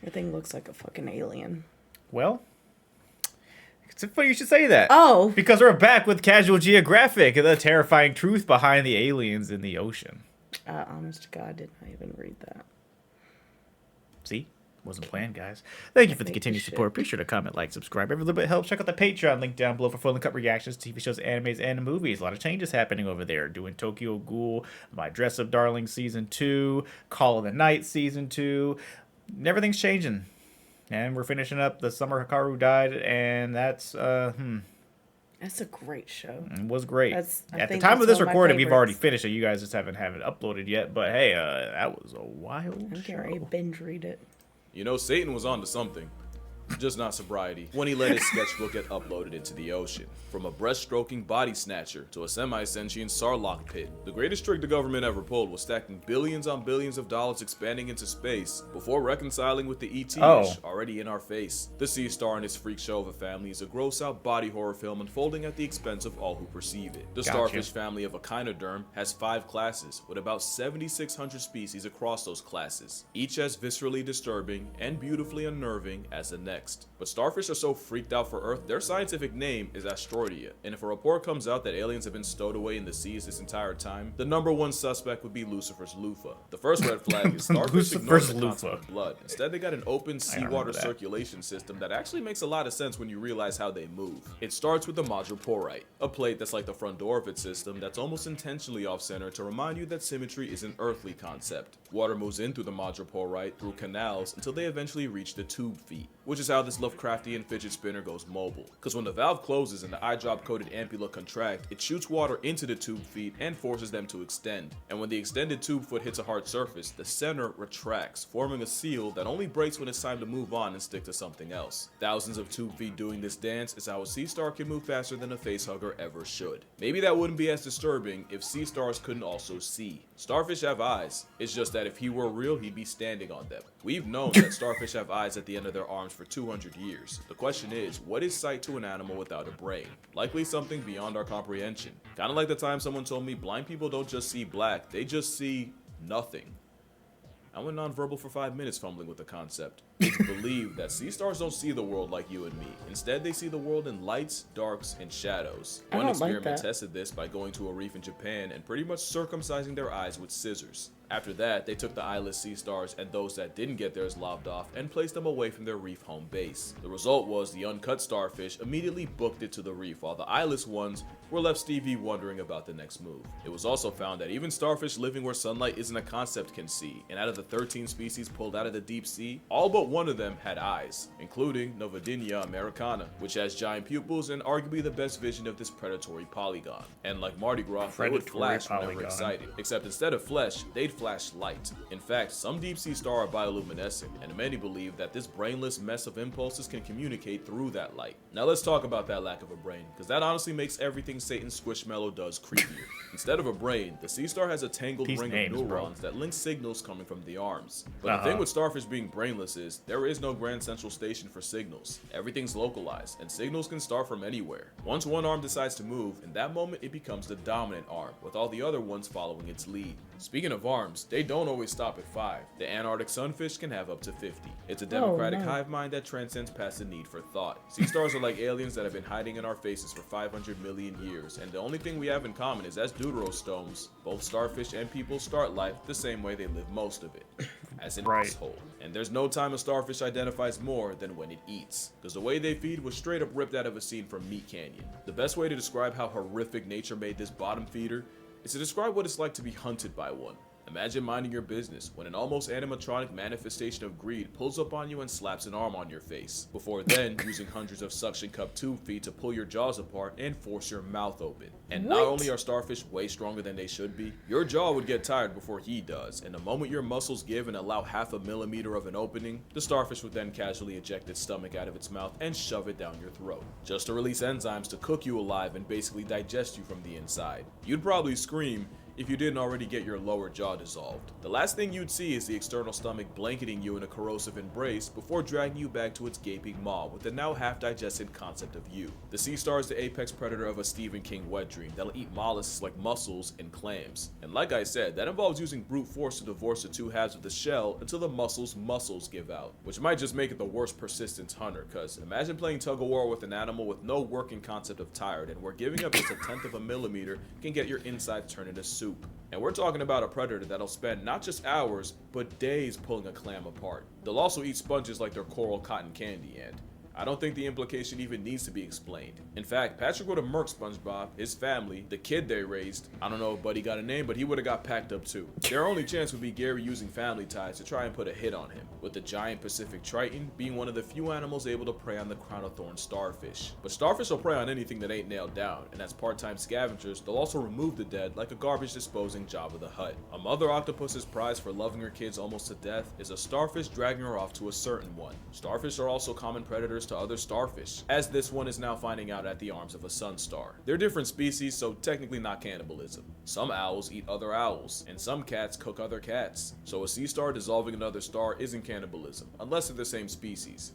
Everything looks like a fucking alien. Well, it's funny you should say that. Oh. Because we're back with Casual Geographic, the terrifying truth behind the aliens in the ocean. Honest to God, did not even read that. See? Wasn't planned, guys. Thank you for the continued support. Be sure to comment, like, subscribe. Every little bit helps. Check out the Patreon link down below for full and cut reactions to TV shows, animes, and movies. A lot of changes happening over there. Doing Tokyo Ghoul, My Dress Up Darling Season 2, Call of the Night Season 2. Everything's changing. And we're finishing up The Summer Hikaru Died, and that's, That's a great show. It was great. At the time of this recording, we've already finished it. You guys just haven't it uploaded yet. But hey, that was a wild show. I binge read it. You know, Satan was onto something. Just not sobriety. When he let his sketchbook get uploaded into the ocean. From a breast-stroking body snatcher to a semi-sentient sarlacc pit. The greatest trick the government ever pulled was stacking billions on billions of dollars expanding into space before reconciling with the ET-ish already in our face. The Sea Star and his freak show of a family is a gross-out body horror film unfolding at the expense of all who perceive it. The Starfish family of echinoderm has 5 classes, with about 7,600 species across those classes, each as viscerally disturbing and beautifully unnerving as the next. But starfish are so freaked out for Earth, their scientific name is Astroidia, and if a report comes out that aliens have been stowed away in the seas this entire time, the #1 suspect would be Lucifer's loofah. The first red flag is starfish ignore the concept of blood. Instead, they got an open seawater circulation system that actually makes a lot of sense when you realize how they move. It starts with the madreporite, a plate that's like the front door of its system that's almost intentionally off-center to remind you that symmetry is an earthly concept. Water moves in through the madreporite through canals until they eventually reach the tube feet, which is how this Lovecraftian fidget spinner goes mobile. Because when the valve closes and the eye drop coated ampulla contract, it shoots water into the tube feet and forces them to extend. And when the extended tube foot hits a hard surface, the center retracts, forming a seal that only breaks when it's time to move on and stick to something else. Thousands of tube feet doing this dance is how a sea star can move faster than a facehugger ever should. Maybe that wouldn't be as disturbing if sea stars couldn't also see. Starfish have eyes. It's just that if he were real, he'd be standing on them. We've known that starfish have eyes at the end of their arms for 200 years. The question is, what is sight to an animal without a brain? Likely something beyond our comprehension. Kinda like the time someone told me blind people don't just see black, they just see nothing. I went nonverbal for 5 minutes fumbling with the concept. It's believed that sea stars don't see the world like you and me. Instead, they see the world in lights, darks, and shadows. One experiment tested this by going to a reef in Japan and pretty much circumcising their eyes with scissors. After that, they took the eyeless sea stars and those that didn't get theirs lobbed off and placed them away from their reef home base. The result was the uncut starfish immediately booked it to the reef, while the eyeless ones were left Stevie wondering about the next move. It was also found that even starfish living where sunlight isn't a concept can see, and out of the 13 species pulled out of the deep sea, all but one of them had eyes, including Novadinia americana, which has giant pupils and arguably the best vision of this predatory polygon. And like Mardi Gras, they would flash whenever excited, except instead of flesh, they'd flash light. In fact, some deep sea stars are bioluminescent, and many believe that this brainless mess of impulses can communicate through that light. Now let's talk about that lack of a brain, because that honestly makes everything Satan Squishmallow does creepier. Instead of a brain, the sea star has a tangled ring of neurons that link signals coming from the arms. But the thing with starfish being brainless is, there is no grand central station for signals. Everything's localized, and signals can start from anywhere. Once one arm decides to move, in that moment it becomes the dominant arm, with all the other ones following its lead. Speaking of arms, they don't always stop at 5. The Antarctic sunfish can have up to 50. It's a democratic hive mind that transcends past the need for thought. Sea stars are like aliens that have been hiding in our faces for 500 million years, and the only thing we have in common is as deuterostomes, both starfish and people start life the same way they live most of it, as an asshole. And there's no time a starfish identifies more than when it eats, because the way they feed was straight up ripped out of a scene from Meat Canyon. The best way to describe how horrific nature made this bottom feeder is to describe what it's like to be hunted by one. Imagine minding your business when an almost animatronic manifestation of greed pulls up on you and slaps an arm on your face, before then using hundreds of suction cup tube feet to pull your jaws apart and force your mouth open. And not only are starfish way stronger than they should be, your jaw would get tired before he does, and the moment your muscles give and allow half a millimeter of an opening, the starfish would then casually eject its stomach out of its mouth and shove it down your throat, just to release enzymes to cook you alive and basically digest you from the inside. You'd probably scream, if you didn't already get your lower jaw dissolved. The last thing you'd see is the external stomach blanketing you in a corrosive embrace before dragging you back to its gaping maw with the now half-digested concept of you. The sea star is the apex predator of a Stephen King wet dream that'll eat mollusks like mussels and clams. And like I said, that involves using brute force to divorce the two halves of the shell until the muscles give out, which might just make it the worst persistence hunter, cause imagine playing tug-of-war with an animal with no working concept of tired, and where giving up just a tenth of a millimeter can get your insides turned into soup. And we're talking about a predator that'll spend not just hours, but days pulling a clam apart. They'll also eat sponges like they're coral cotton candy, and I don't think the implication even needs to be explained. In fact, Patrick would have murked SpongeBob, his family, the kid they raised. I don't know if Buddy got a name, but he would have got packed up too. Their only chance would be Gary using family ties to try and put a hit on him, with the giant Pacific Triton being one of the few animals able to prey on the Crown-of-thorns starfish. But starfish will prey on anything that ain't nailed down, and as part-time scavengers, they'll also remove the dead like a garbage disposing Jabba the Hutt. A mother octopus's prize for loving her kids almost to death is a starfish dragging her off to a certain one. Starfish are also common predators to other starfish, as this one is now finding out at the arms of a sun star. They're different species, so technically not cannibalism. Some owls eat other owls, and some cats cook other cats. So a sea star dissolving another star isn't cannibalism, unless they're the same species.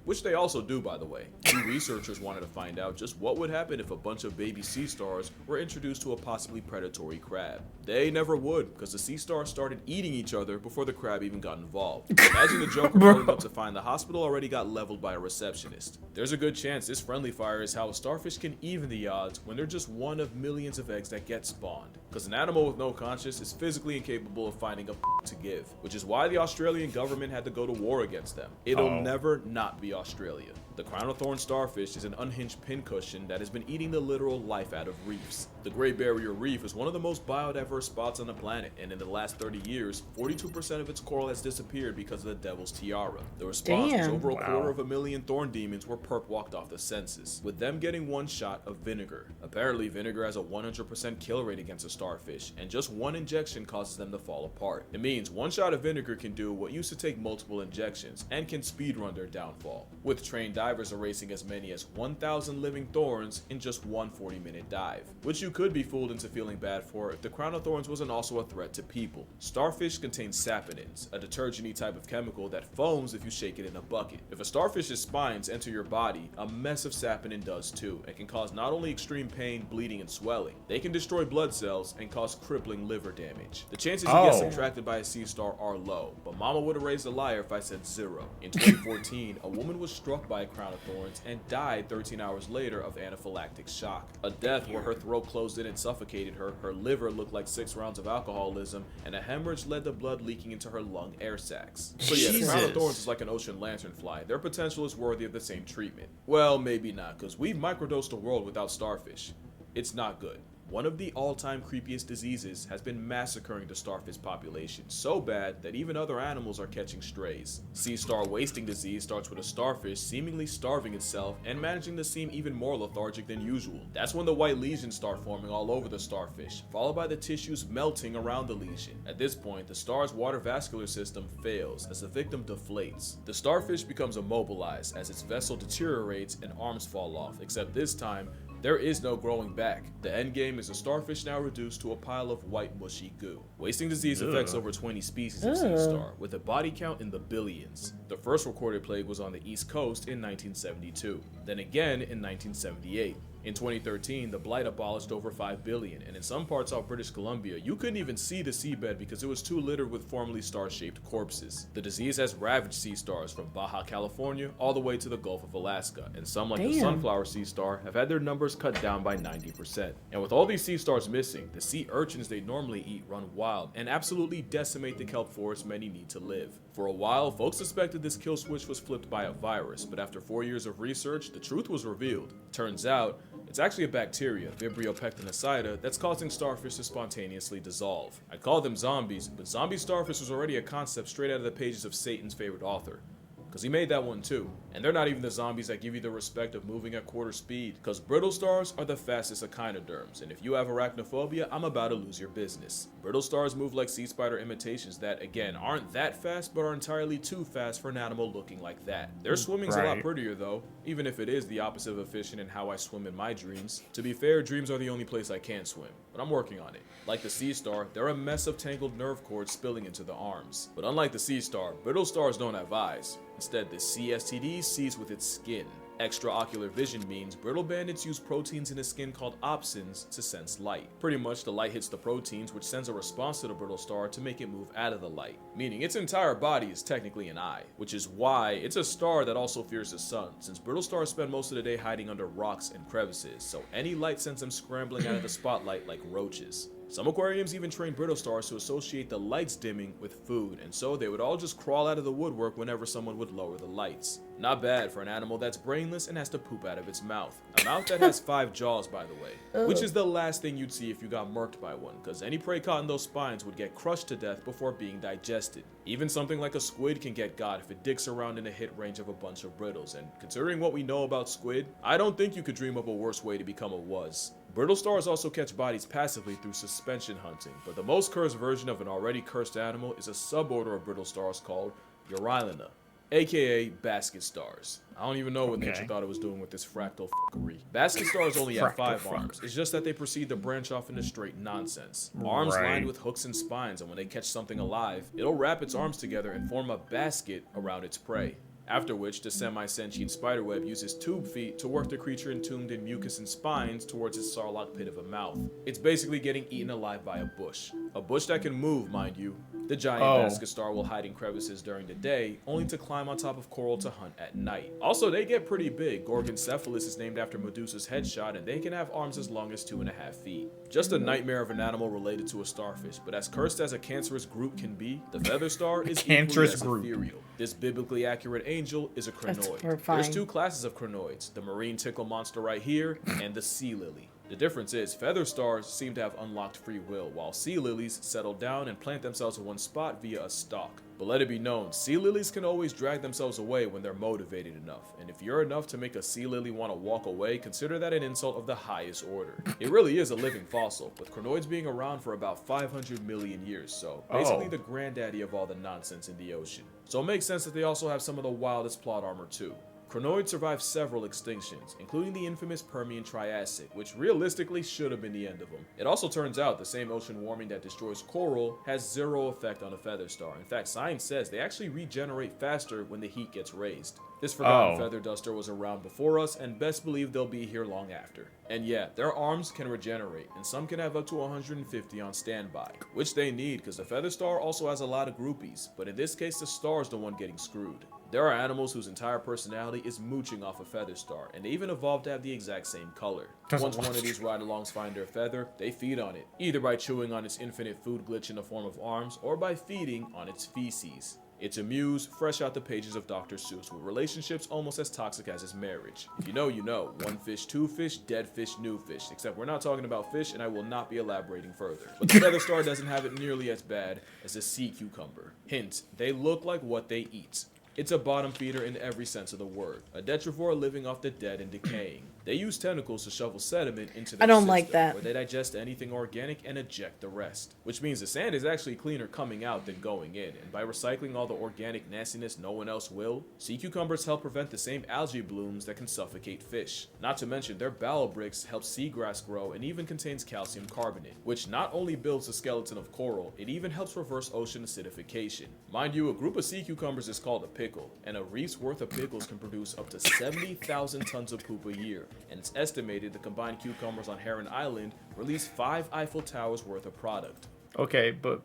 Which they also do, by the way. Two researchers wanted to find out just what would happen if a bunch of baby sea stars were introduced to a possibly predatory crab. They never would, because the sea stars started eating each other before the crab even got involved. Imagine the Joker pulling up to find the hospital already got leveled by a receptionist. There's a good chance this friendly fire is how a starfish can even the odds when they're just one of millions of eggs that get spawned. Because an animal with no conscience is physically incapable of finding a to give, which is why the Australian government had to go to war against them. It'll never not be Australia. The Crown-of-thorns starfish is an unhinged pincushion that has been eating the literal life out of reefs. The Great Barrier Reef is one of the most biodiverse spots on the planet, and in the last 30 years, 42% of its coral has disappeared because of the Devil's Tiara. The response was over a quarter of a million thorn demons were perp walked off the census, with them getting one shot of vinegar. Apparently, vinegar has a 100% kill rate against a starfish, and just one injection causes them to fall apart. It means one shot of vinegar can do what used to take multiple injections, and can speedrun their downfall, with trained divers erasing as many as 1,000 living thorns in just one 40-minute dive, which you could be fooled into feeling bad for if the Crown-of-thorns wasn't also a threat to people. Starfish contain saponins, a detergent-y type of chemical that foams if you shake it in a bucket. If a starfish's spines enter your body, a mess of saponin does too, and can cause not only extreme pain, bleeding, and swelling, they can destroy blood cells and cause crippling liver damage. The chances you get subtracted by a sea star are low, but mama would have raised a liar if I said 0. In 2014, a woman was struck by a Crown-of-thorns and died 13 hours later of anaphylactic shock. A death where her throat closed in and suffocated her, her liver looked like 6 rounds of alcoholism, and a hemorrhage led to blood leaking into her lung air sacs. So yeah, the Crown-of-thorns is like an ocean lanternfly. Their potential is worthy of the same treatment. Well, maybe not, because we've microdosed the world without starfish. It's not good. One of the all-time creepiest diseases has been massacring the starfish population so bad that even other animals are catching strays. Sea star wasting disease starts with a starfish seemingly starving itself and managing to seem even more lethargic than usual. That's when the white lesions start forming all over the starfish, followed by the tissues melting around the lesion. At this point, the star's water vascular system fails as the victim deflates. The starfish becomes immobilized as its vessel deteriorates and arms fall off, except this time, there is no growing back. The endgame is a starfish now reduced to a pile of white mushy goo. Wasting disease affects over 20 species of sea star, with a body count in the billions. The first recorded plague was on the East Coast in 1972, then again in 1978. In 2013, the blight abolished over 5 billion, and in some parts of British Columbia, you couldn't even see the seabed because it was too littered with formerly star-shaped corpses. The disease has ravaged sea stars from Baja California all the way to the Gulf of Alaska, and some like the sunflower sea star have had their numbers cut down by 90%. And with all these sea stars missing, the sea urchins they normally eat run wild and absolutely decimate the kelp forest many need to live. For a while, folks suspected this kill switch was flipped by a virus, but after 4 years of research, the truth was revealed. Turns out, it's actually a bacteria, Vibrio pectinacida, that's causing starfish to spontaneously dissolve. I call them zombies, but zombie starfish was already a concept straight out of the pages of Satan's favorite author, because he made that one too. And they're not even the zombies that give you the respect of moving at quarter speed, because brittle stars are the fastest echinoderms, and if you have arachnophobia, I'm about to lose your business. Brittle stars move like sea spider imitations that, again, aren't that fast, but are entirely too fast for an animal looking like that. Their swimming's a lot prettier though, even if it is the opposite of efficient in how I swim in my dreams. To be fair, dreams are the only place I can swim. but I'm working on it. Like the sea star, they're a mess of tangled nerve cords spilling into the arms. But unlike the sea star, brittle stars don't have eyes. Instead, the CSTD sees with its skin. Extraocular vision means brittle bandits use proteins in the skin called opsins to sense light. Pretty much, the light hits the proteins, which sends a response to the brittle star to make it move out of the light, meaning its entire body is technically an eye, which is why it's a star that also fears the sun, since brittle stars spend most of the day hiding under rocks and crevices, so any light sends them scrambling out of the spotlight like roaches. Some aquariums even train brittle stars to associate the lights dimming with food, and so they would all just crawl out of the woodwork whenever someone would lower the lights. Not bad for an animal that's brainless and has to poop out of its mouth. A mouth that has 5 jaws, by the way, which is the last thing you'd see if you got murked by one, because any prey caught in those spines would get crushed to death before being digested. Even something like a squid can get got if it dicks around in a hit range of a bunch of brittles, and considering what we know about squid, I don't think you could dream up a worse way to become a wuzz. Brittle stars also catch bodies passively through suspension hunting, but the most cursed version of an already cursed animal is a suborder of brittle stars called Eurylina, aka basket stars. I don't even know what nature thought it was doing with this fractal fuckery. Basket stars only have 5 arms. It's just that they proceed to branch off into straight nonsense. Arms lined with hooks and spines, and when they catch something alive, it'll wrap its arms together and form a basket around its prey. After which, the semi-sentient spiderweb uses tube feet to work the creature entombed in mucus and spines towards its sarlacc pit of a mouth. It's basically getting eaten alive by a bush. A bush that can move, mind you. The giant basket star will hide in crevices during the day, only to climb on top of coral to hunt at night. Also, they get pretty big. Gorgoncephalus is named after Medusa's headshot, and they can have arms as long as 2.5 feet. Just a nightmare of an animal related to a starfish, but as cursed as a cancerous group can be, the feather star is equally as ethereal. This biblically accurate angel is a crinoid. There's 2 classes of crinoids, the marine tickle monster right here, and the sea lily. The difference is, feather stars seem to have unlocked free will, while sea lilies settle down and plant themselves in one spot via a stalk. But let it be known, sea lilies can always drag themselves away when they're motivated enough, and if you're enough to make a sea lily want to walk away, consider that an insult of the highest order. It really is a living fossil, with crinoids being around for about 500 million years, so basically the granddaddy of all the nonsense in the ocean. So it makes sense that they also have some of the wildest plot armor too. Crinoids survived several extinctions, including the infamous Permian Triassic, which realistically should have been the end of them. It also turns out the same ocean warming that destroys coral has 0 effect on a feather star. In fact, science says they actually regenerate faster when the heat gets raised. This forgotten feather duster was around before us, and best believe they'll be here long after. And yeah, their arms can regenerate, and some can have up to 150 on standby, which they need because the feather star also has a lot of groupies, but in this case the star's the one getting screwed. There are animals whose entire personality is mooching off a feather star, and they even evolved to have the exact same color. Once one of these ride-alongs find their feather, they feed on it, either by chewing on its infinite food glitch in the form of arms, or by feeding on its feces. It's a muse, fresh out the pages of Dr. Seuss, with relationships almost as toxic as his marriage. If you know, you know. 1 fish, 2 fish, dead fish, new fish. Except we're not talking about fish, and I will not be elaborating further. But the feather star doesn't have it nearly as bad as a sea cucumber. Hint, they look like what they eat. It's a bottom feeder in every sense of the word, a detrivore living off the dead and decaying. They use tentacles to shovel sediment into their system, like that. where they digest anything organic and eject the rest. Which means the sand is actually cleaner coming out than going in, and by recycling all the organic nastiness no one else will, sea cucumbers help prevent the same algae blooms that can suffocate fish. Not to mention their bowel bricks help seagrass grow and even contains calcium carbonate, which not only builds the skeleton of coral, it even helps reverse ocean acidification. Mind you, a group of sea cucumbers is called a pickle, and a reef's worth of pickles can produce up to 70,000 tons of poop a year, and it's estimated the combined cucumbers on Heron Island release 5 Eiffel Towers worth of product. Okay, but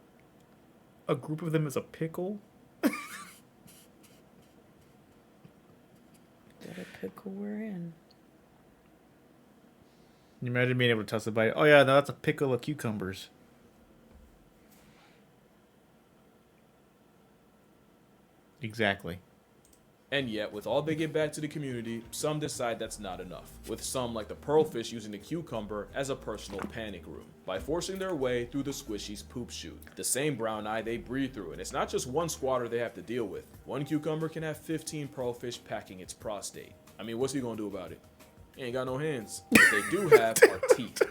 a group of them is a pickle? What a pickle we're in. You imagine being able to tell somebody, oh yeah, no, that's a pickle of cucumbers. Exactly. And yet, with all they give back to the community, some decide that's not enough, with some like the pearlfish using the cucumber as a personal panic room, by forcing their way through the squishy's poop chute, the same brown eye they breathe through, and it's not just one squatter they have to deal with. One cucumber can have 15 pearlfish packing its prostate. I mean, what's he gonna do about it? He ain't got no hands. What they do have are teeth.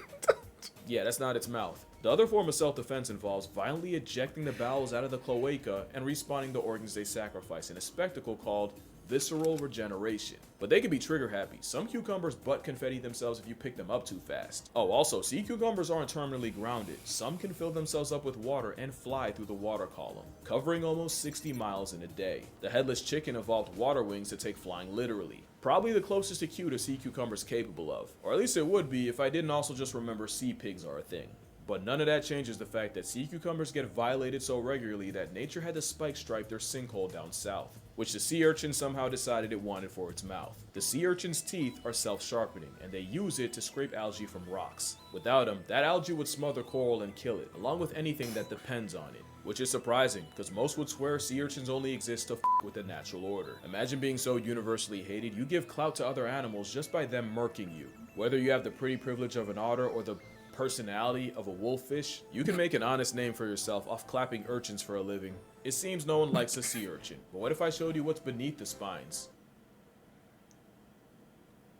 Yeah, that's not its mouth. The other form of self-defense involves violently ejecting the bowels out of the cloaca and respawning the organs they sacrifice in a spectacle called visceral regeneration. But they can be trigger happy. Some cucumbers butt confetti themselves if you pick them up too fast. Oh, also, sea cucumbers aren't terminally grounded. Some can fill themselves up with water and fly through the water column, covering almost 60 miles in a day. The headless chicken evolved water wings to take flying literally. Probably the closest to cute a sea cucumber's capable of. Or at least it would be if I didn't also just remember sea pigs are a thing. But none of that changes the fact that sea cucumbers get violated so regularly that nature had to spike stripe their sinkhole down south, which the sea urchin somehow decided it wanted for its mouth. The sea urchin's teeth are self-sharpening, and they use it to scrape algae from rocks. Without them, that algae would smother coral and kill it, along with anything that depends on it. Which is surprising, because most would swear sea urchins only exist to f with the natural order. Imagine being so universally hated, you give clout to other animals just by them murking you. Whether you have the pretty privilege of an otter or the personality of a wolffish, you can make an honest name for yourself off clapping urchins for a living. It seems no one likes a sea urchin, but what if I showed you what's beneath the spines?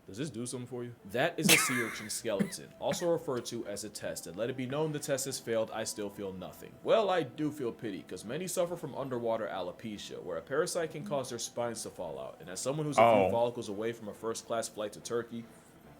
Does this do something for you? That is a sea urchin skeleton, also referred to as a test, and let it be known the test has failed, I still feel nothing. Well, I do feel pity, because many suffer from underwater alopecia, where a parasite can cause their spines to fall out, and as someone who's a few follicles away from a first-class flight to Turkey,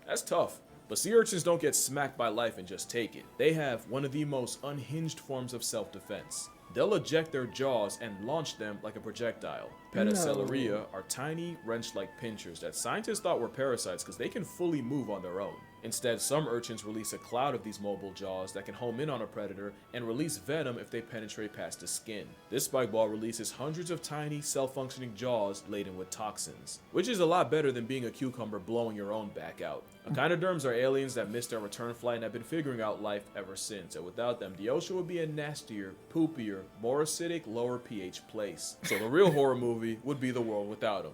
that's tough. But sea urchins don't get smacked by life and just take it. They have one of the most unhinged forms of self-defense. They'll eject their jaws and launch them like a projectile. Pedicellariae are tiny, wrench-like pinchers that scientists thought were parasites because they can fully move on their own. Instead, some urchins release a cloud of these mobile jaws that can home in on a predator and release venom if they penetrate past the skin. This spike ball releases hundreds of tiny, self-functioning jaws laden with toxins, which is a lot better than being a cucumber blowing your own back out. Echinoderms are aliens that missed their return flight and have been figuring out life ever since, and without them, the ocean would be a nastier, poopier, more acidic, lower pH place. So the real horror movie would be the world without them.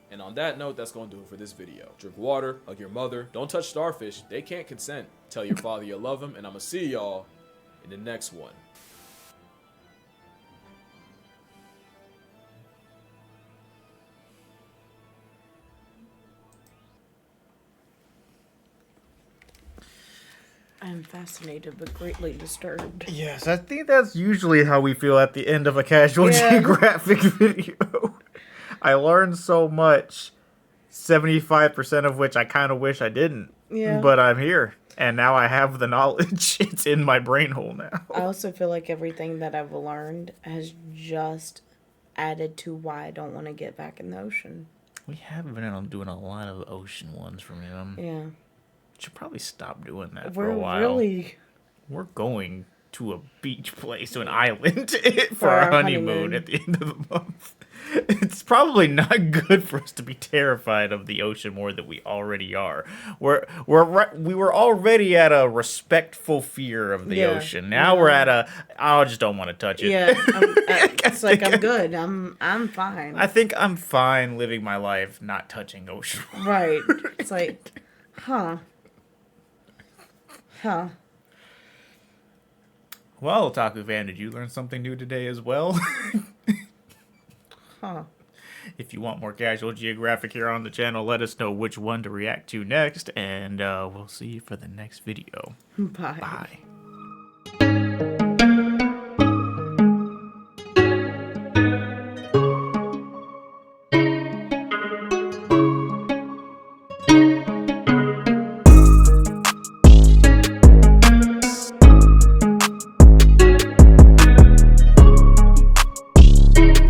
And on that note, that's going to do it for this video. Drink water, hug your mother, don't touch starfish, they can't consent. Tell your father you love him, and I'ma see y'all in the next one. I'm fascinated but greatly disturbed. Yes, I think that's usually how we feel at the end of a Casual Geographic video. I learned so much, 75% of which I kind of wish I didn't. Yeah. But I'm here, and now I have the knowledge. It's in my brain hole now. I also feel like everything that I've learned has just added to why I don't want to get back in the ocean. We have been doing a lot of ocean ones from him. Yeah. Should probably stop doing that for a while. We're going to a beach place, to an island for our honeymoon at the end of the month. It's probably not good for us to be terrified of the ocean more than we already are. We were already at a respectful fear of the ocean. Now we're at a I just don't want to touch it. Yeah, it's like I'm good. I'm fine. I think I'm fine living my life not touching ocean. Right. It's like, huh. Well, Otaku fan, did you learn something new today as well? If you want more Casual Geographic here on the channel, let us know which one to react to next, and we'll see you for the next video. Bye. Bye.